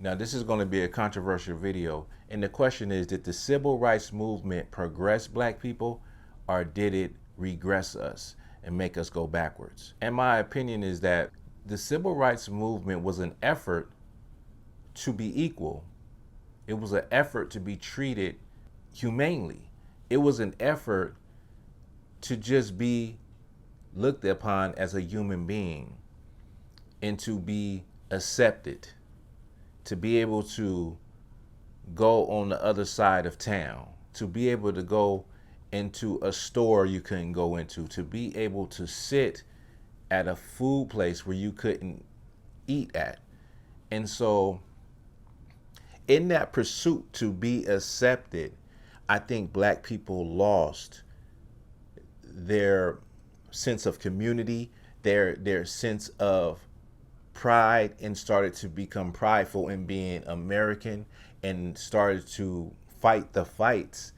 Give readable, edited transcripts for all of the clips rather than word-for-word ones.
Now, this is going to be a controversial video. And the question is, did the civil rights movement progress black people, or did it regress us and make us go backwards? And my opinion is that the civil rights movement was an effort to be equal. It was an effort to be treated humanely. It was an effort to just be looked upon as a human being and to be accepted, to be able to go on the other side of town, to be able to go into a store you couldn't go into, to be able to sit at a food place where you couldn't eat at. And so, in that pursuit to be accepted, I think black people lost their sense of community, their sense of pride, and started to become prideful in being American, and started to fight the fights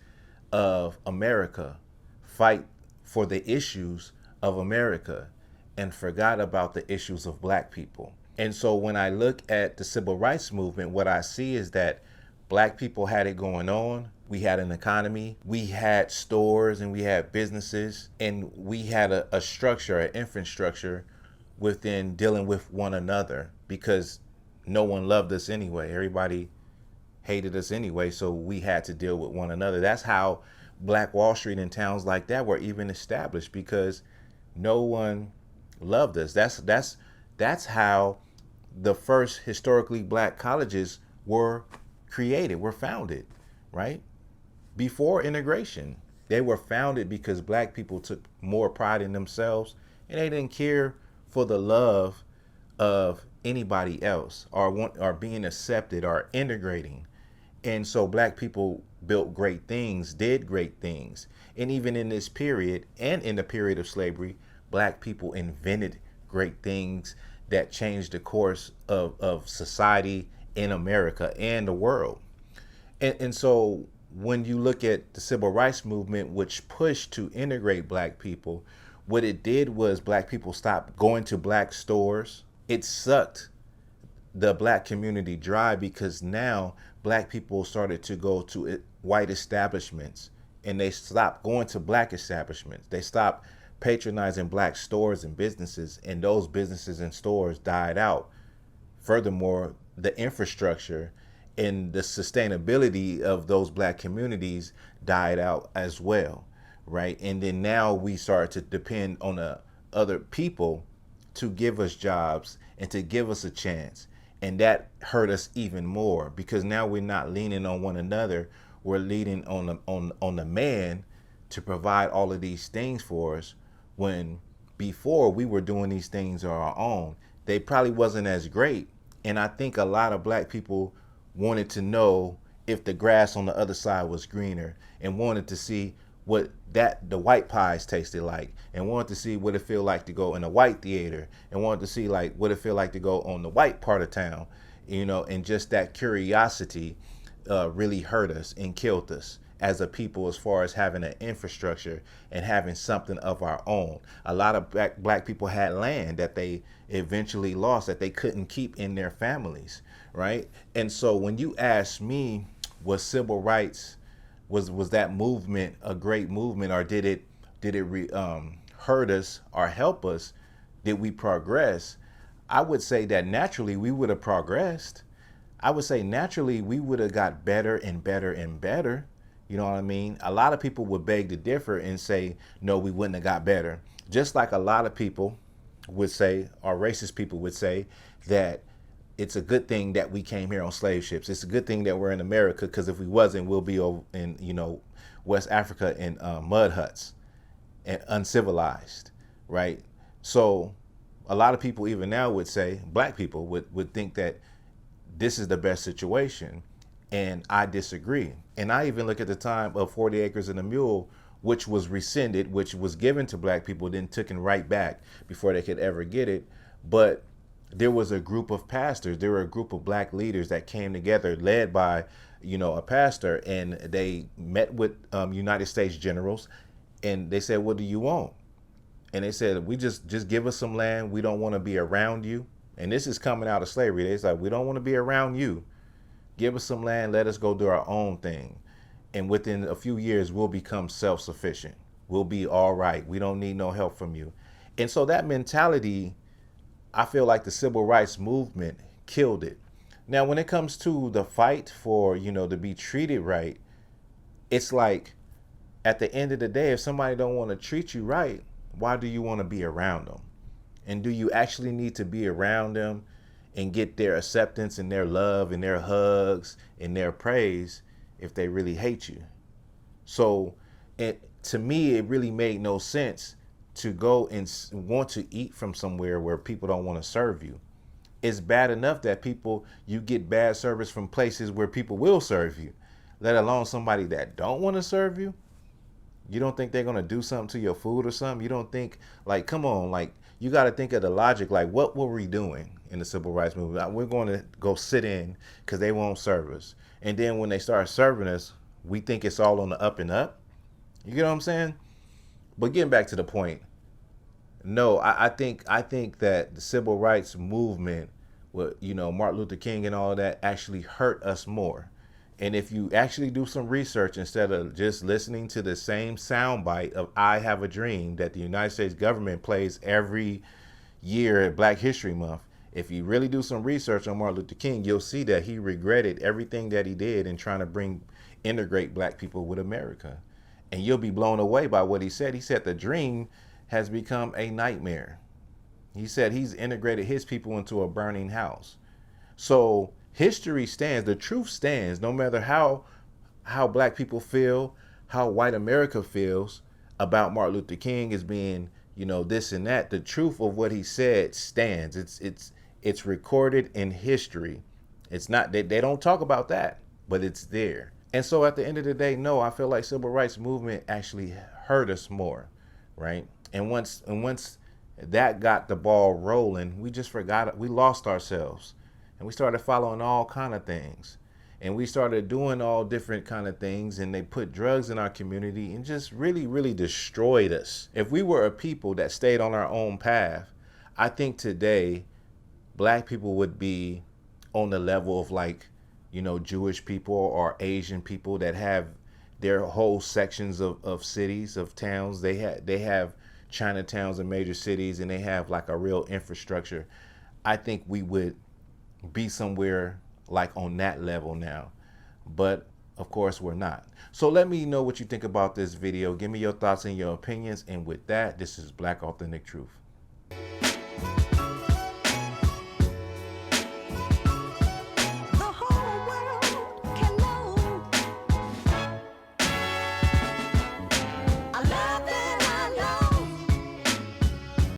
of America, fight for the issues of America, and forgot about the issues of black people. And so when I look at the civil rights movement, what I see is that black people had it going on. We had an economy, we had stores, and we had businesses, and we had a structure, an infrastructure within dealing with one another, because no one loved us anyway. Everybody hated us anyway, so we had to deal with one another. That's how Black Wall Street and towns like that were even established, because no one loved us. That's how the first historically black colleges were created, were founded, right? Before integration. They were founded because black people took more pride in themselves, and they didn't care for the love of anybody else, or being accepted or integrating. And so black people built great things, did great things. And even in this period, and in the period of slavery, black people invented great things that changed the course of society in America and the world. And so when you look at the civil rights movement, which pushed to integrate black people, what it did was black people stopped going to black stores. It sucked the black community dry, because now black people started to go to white establishments, and they stopped going to black establishments. They stopped patronizing black stores and businesses, and those businesses and stores died out. Furthermore, the infrastructure and the sustainability of those black communities died out as well, right? And then now we start to depend on other people to give us jobs and to give us a chance. And that hurt us even more, because now we're not leaning on one another. We're leaning on the man to provide all of these things for us, when before we were doing these things on our own. They probably wasn't as great. And I think a lot of black people wanted to know if the grass on the other side was greener, and wanted to see what the white pies tasted like, and wanted to see what it feel like to go in a white theater, and wanted to see like what it feel like to go on the white part of town, and just that curiosity really hurt us and killed us as a people, as far as having an infrastructure and having something of our own. A lot of black people had land that they eventually lost, that they couldn't keep in their families, right? And so when you ask me, was civil rights, was that movement a great movement, or did it hurt us or help us? Did we progress? I would say that naturally we would have progressed. I would say naturally we would have got better and better and better. You know what I mean? A lot of people would beg to differ and say, no, we wouldn't have got better. Just like a lot of people would say, or racist people would say, that it's a good thing that we came here on slave ships. It's a good thing that we're in America, because if we wasn't, we'll be over in, West Africa in mud huts and uncivilized, right? So a lot of people even now would say, black people would think that this is the best situation. And I disagree. And I even look at the time of 40 Acres and a Mule, which was rescinded, which was given to black people, then taken right back before they could ever get it. But there was a group of pastors, there were a group of black leaders that came together, led by, a pastor, and they met with United States generals, and they said, what do you want? And they said, we just give us some land. We don't want to be around you. And this is coming out of slavery. They said, we don't want to be around you. Give us some land, let us go do our own thing. And within a few years, we'll become self-sufficient. We'll be all right. We don't need no help from you. And so that mentality, I feel like the civil rights movement killed it. Now, when it comes to the fight for, to be treated right, it's like at the end of the day, if somebody don't want to treat you right, why do you want to be around them? And do you actually need to be around them and get their acceptance and their love and their hugs and their praise if they really hate you? So to me, it really made no sense to go and want to eat from somewhere where people don't want to serve you. It's bad enough that you get bad service from places where people will serve you, let alone somebody that don't want to serve you. You don't think they're going to do something to your food or something? You don't think, like, come on, like, you got to think of the logic, like, what were we doing in the civil rights movement? We're going to go sit in because they won't serve us. And then when they start serving us, we think it's all on the up and up. You get what I'm saying? But getting back to the point, no, I think that the civil rights movement, with, Martin Luther King and all of that, actually hurt us more. And if you actually do some research instead of just listening to the same soundbite of I Have a Dream that the United States government plays every year at Black History Month, if you really do some research on Martin Luther King, you'll see that he regretted everything that he did in trying to integrate Black people with America. And you'll be blown away by what he said. He said the dream has become a nightmare. He said he's integrated his people into a burning house. So history stands, the truth stands, no matter how Black people feel, how white America feels about Martin Luther King as being, this and that. The truth of what he said stands. It's recorded in history. It's not, they don't talk about that, but it's there. And so at the end of the day, no, I feel like civil rights movement actually hurt us more, right? And once that got the ball rolling, we just forgot it. We lost ourselves. And we started following all kind of things. And we started doing all different kind of things. And they put drugs in our community and just really, really destroyed us. If we were a people that stayed on our own path, I think today Black people would be on the level of like, Jewish people or Asian people that have their whole sections of cities, of towns. They have Chinatowns in major cities, and they have like a real infrastructure. I think we would be somewhere like on that level now, but of course we're not. So let me know what you think about this video. Give me your thoughts and your opinions. And with that, this is Black Authentic Truth.